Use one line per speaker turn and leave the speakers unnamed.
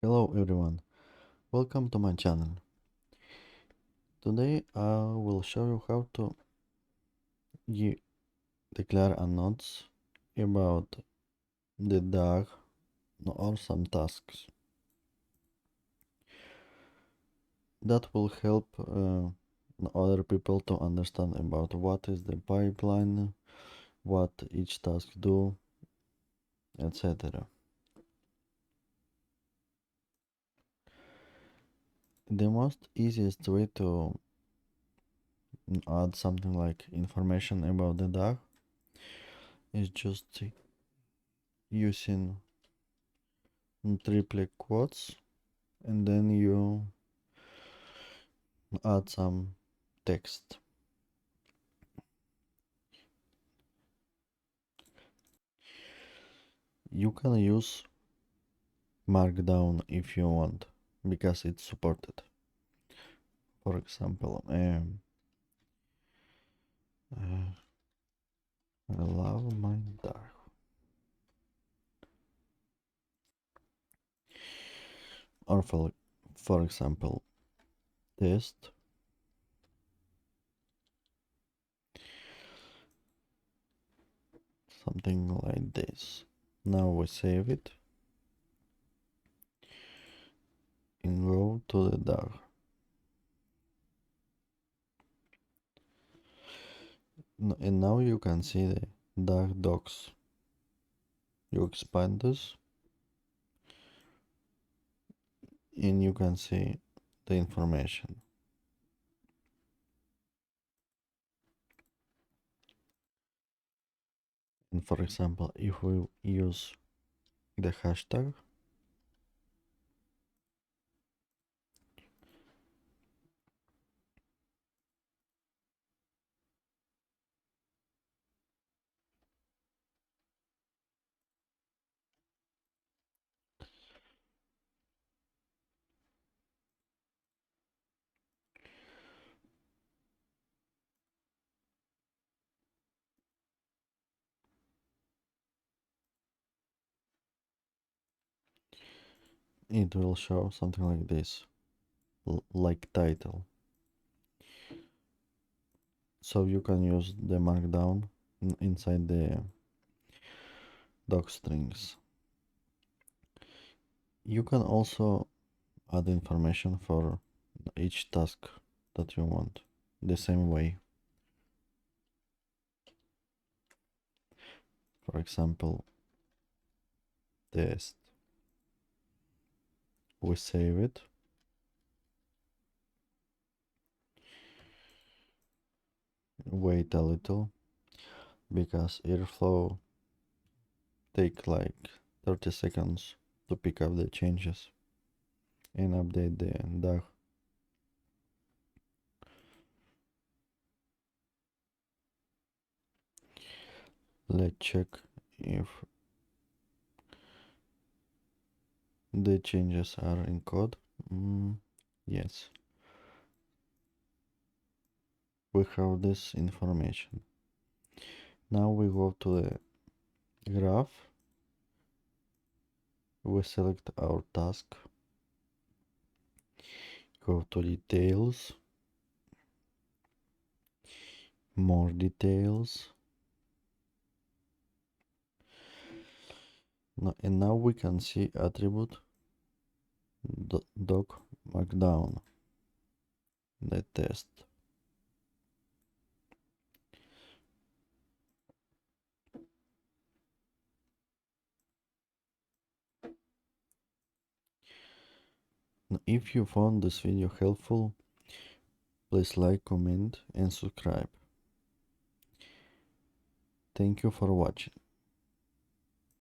Hello everyone, welcome to my channel. Today I will show you how to declare a nodes about the DAG or some tasks. That will help other people to understand about what is the pipeline, what each task do, etc. The most easiest way to add something like information about the DAG is just using triple quotes and then you add some text. You can use Markdown if you want, because it's supported. For example, I love my dog. Or for example, test something like this. Now we save it and go to the dog. And now you can see the dog docs. You expand this and you can see the information. And for example, if we use the hashtag, it will show something like this, like title. So you can use the markdown inside the docstrings. You can also add information for each task that you want the same way. For example, test. We save it. Wait a little because Airflow take like 30 seconds to pick up the changes and update the DAG. Let's check if the changes are in code. Yes, we have this information. Now we go to the graph. We select our task, go to details, more details. And now we can see attribute doc markdown, the test. Now, if you found this video helpful, please like, comment and subscribe. Thank you for watching.